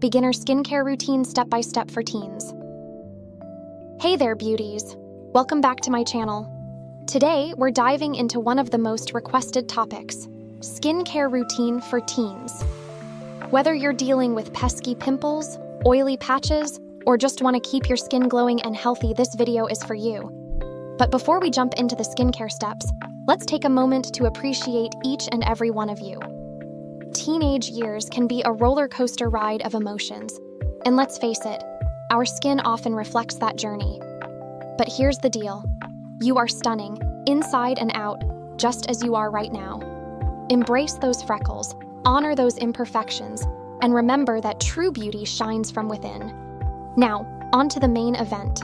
beginner skincare routine step-by-step for teens. Hey there, beauties. Welcome back to my channel. Today, we're diving into one of the most requested topics, skincare routine for teens. Whether you're dealing with pesky pimples, oily patches, or just want to keep your skin glowing and healthy, this video is for you. But before we jump into the skincare steps, let's take a moment to appreciate each and every one of you. Teenage years can be a roller coaster ride of emotions, and let's face it, our skin often reflects that journey. But here's the deal. You are stunning, inside and out, just as you are right now. Embrace those freckles, honor those imperfections, and remember that true beauty shines from within. Now, on to the main event.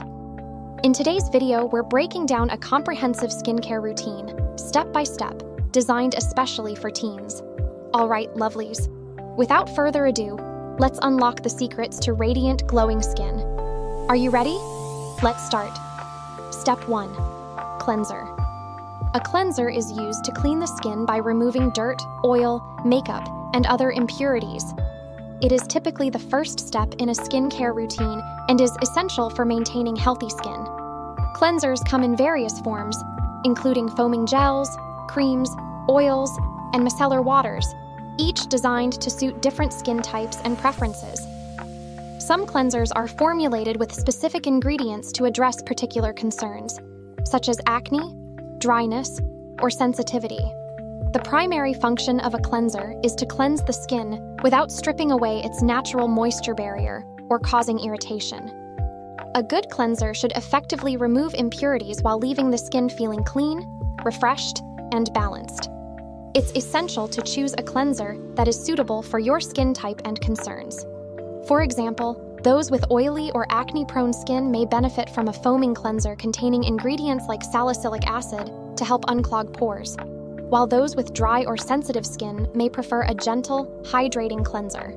In today's video, we're breaking down a comprehensive skincare routine, step by step, designed especially for teens. All right, lovelies. Without further ado, let's unlock the secrets to radiant, glowing skin. Are you ready? Let's start. Step 1. Cleanser. A cleanser is used to clean the skin by removing dirt, oil, makeup, and other impurities. It is typically the first step in a skincare routine and is essential for maintaining healthy skin. Cleansers come in various forms, including foaming gels, creams, oils, and micellar waters, each designed to suit different skin types and preferences. Some cleansers are formulated with specific ingredients to address particular concerns, such as acne, dryness, or sensitivity. The primary function of a cleanser is to cleanse the skin without stripping away its natural moisture barrier or causing irritation. A good cleanser should effectively remove impurities while leaving the skin feeling clean, refreshed, and balanced. It's essential to choose a cleanser that is suitable for your skin type and concerns. For example, those with oily or acne-prone skin may benefit from a foaming cleanser containing ingredients like salicylic acid to help unclog pores, while those with dry or sensitive skin may prefer a gentle, hydrating cleanser.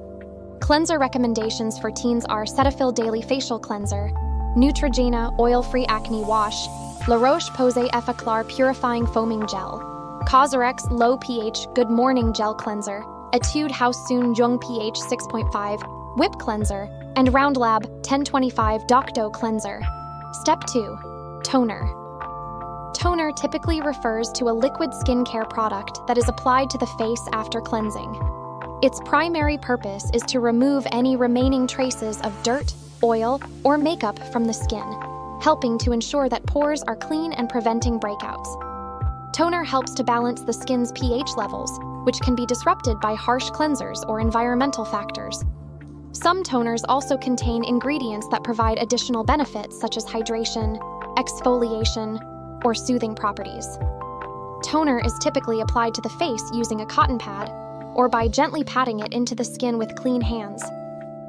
Cleanser recommendations for teens are Cetaphil Daily Facial Cleanser, Neutrogena Oil-Free Acne Wash, La Roche-Posay Effaclar Purifying Foaming Gel, Cosrx Low pH Good Morning Gel Cleanser, Etude House Soon Jung pH 6.5, Whip Cleanser, and Round Lab 1025 Docto Cleanser. Step 2. Toner. Toner typically refers to a liquid skincare product that is applied to the face after cleansing. Its primary purpose is to remove any remaining traces of dirt, oil, or makeup from the skin, helping to ensure that pores are clean and preventing breakouts. Toner helps to balance the skin's pH levels, which can be disrupted by harsh cleansers or environmental factors. Some toners also contain ingredients that provide additional benefits such as hydration, exfoliation, or soothing properties. Toner is typically applied to the face using a cotton pad or by gently patting it into the skin with clean hands.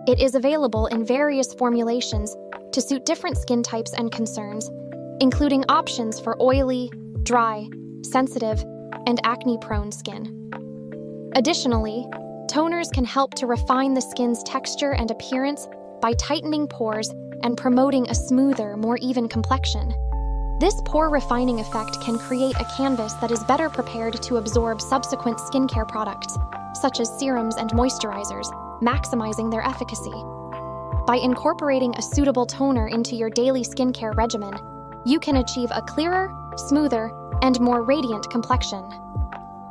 It is available in various formulations to suit different skin types and concerns, including options for oily, dry, sensitive, and acne-prone skin. Additionally, toners can help to refine the skin's texture and appearance by tightening pores and promoting a smoother, more even complexion. This pore refining effect can create a canvas that is better prepared to absorb subsequent skincare products, such as serums and moisturizers, maximizing their efficacy. By incorporating a suitable toner into your daily skincare regimen, you can achieve a clearer, smoother, and more radiant complexion.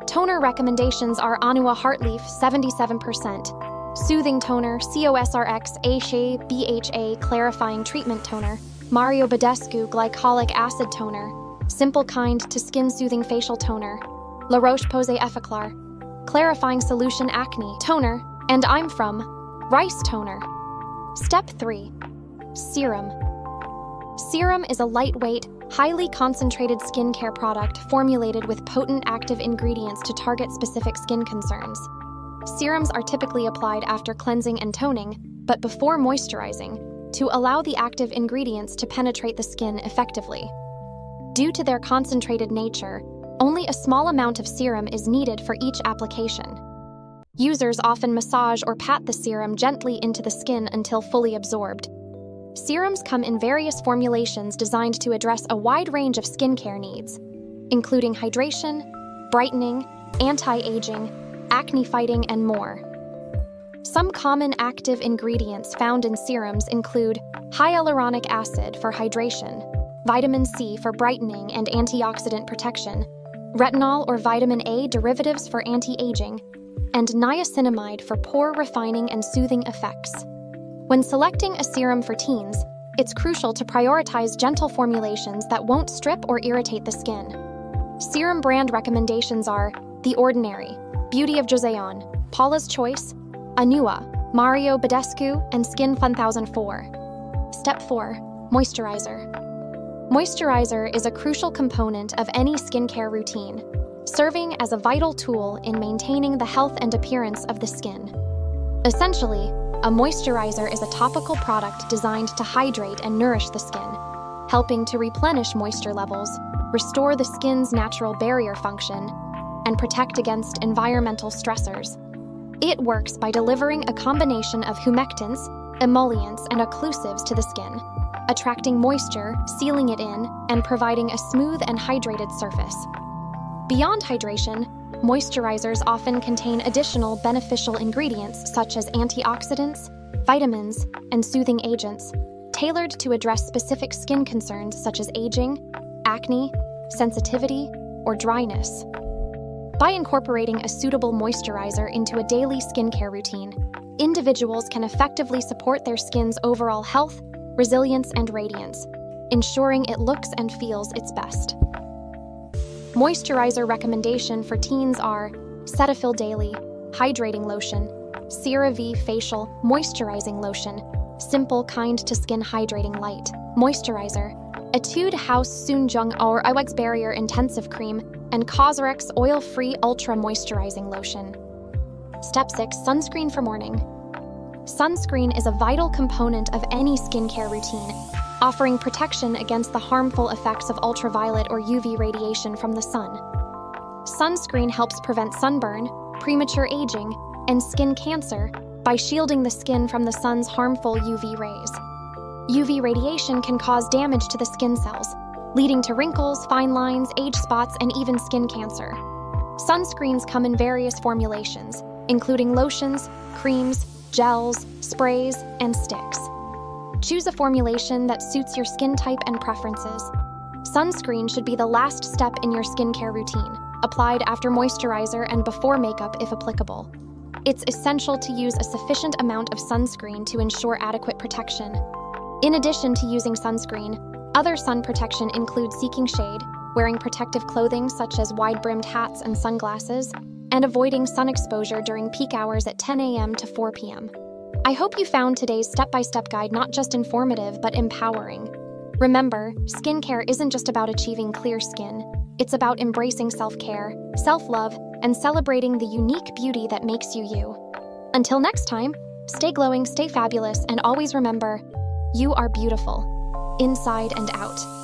Toner recommendations are Anua Heartleaf 77%, Soothing Toner COSRX A BHA Clarifying Treatment Toner, Mario Badescu Glycolic Acid Toner, Simple Kind to Skin Soothing Facial Toner, La Roche-Posay Effaclar, Clarifying Solution Acne Toner, and I'm from Rice Toner. Step 3. Serum. Serum is a lightweight, highly concentrated skincare product formulated with potent active ingredients to target specific skin concerns. Serums are typically applied after cleansing and toning, but before moisturizing, to allow the active ingredients to penetrate the skin effectively. Due to their concentrated nature, only a small amount of serum is needed for each application. Users often massage or pat the serum gently into the skin until fully absorbed. Serums come in various formulations designed to address a wide range of skincare needs, including hydration, brightening, anti-aging, acne fighting, and more. Some common active ingredients found in serums include hyaluronic acid for hydration, vitamin C for brightening and antioxidant protection, retinol or vitamin A derivatives for anti-aging, and niacinamide for pore refining and soothing effects. When selecting a serum for teens, it's crucial to prioritize gentle formulations that won't strip or irritate the skin. Serum brand recommendations are The Ordinary, Beauty of Joseon, Paula's Choice, Anua, Mario Badescu, and Skin 1004. Step 4. Moisturizer. Moisturizer is a crucial component of any skincare routine, serving as a vital tool in maintaining the health and appearance of the skin. Essentially, a moisturizer is a topical product designed to hydrate and nourish the skin, helping to replenish moisture levels, restore the skin's natural barrier function, and protect against environmental stressors. It works by delivering a combination of humectants, emollients, and occlusives to the skin, attracting moisture, sealing it in, and providing a smooth and hydrated surface. Beyond hydration, moisturizers often contain additional beneficial ingredients such as antioxidants, vitamins, and soothing agents, tailored to address specific skin concerns such as aging, acne, sensitivity, or dryness. By incorporating a suitable moisturizer into a daily skincare routine, individuals can effectively support their skin's overall health, resilience, and radiance, ensuring it looks and feels its best. Moisturizer recommendation for teens are Cetaphil Daily Hydrating Lotion, CeraVe Facial Moisturizing Lotion, Simple Kind to Skin Hydrating Light Moisturizer, Etude House Sunjung or Iwex Barrier Intensive Cream, and Cosrx Oil-Free Ultra Moisturizing Lotion. Step 6. Sunscreen for morning. Sunscreen is a vital component of any skincare routine, offering protection against the harmful effects of ultraviolet or UV radiation from the sun. Sunscreen helps prevent sunburn, premature aging, and skin cancer by shielding the skin from the sun's harmful UV rays. UV radiation can cause damage to the skin cells, leading to wrinkles, fine lines, age spots, and even skin cancer. Sunscreens come in various formulations, including lotions, creams, gels, sprays, and sticks. Choose a formulation that suits your skin type and preferences. Sunscreen should be the last step in your skincare routine, applied after moisturizer and before makeup if applicable. It's essential to use a sufficient amount of sunscreen to ensure adequate protection. In addition to using sunscreen, other sun protection includes seeking shade, wearing protective clothing such as wide-brimmed hats and sunglasses, and avoiding sun exposure during peak hours at 10 a.m. to 4 p.m. I hope you found today's step-by-step guide not just informative but empowering. Remember, skincare isn't just about achieving clear skin. It's about embracing self-care, self-love, and celebrating the unique beauty that makes you you. Until next time, stay glowing, stay fabulous, and always remember, you are beautiful, inside and out.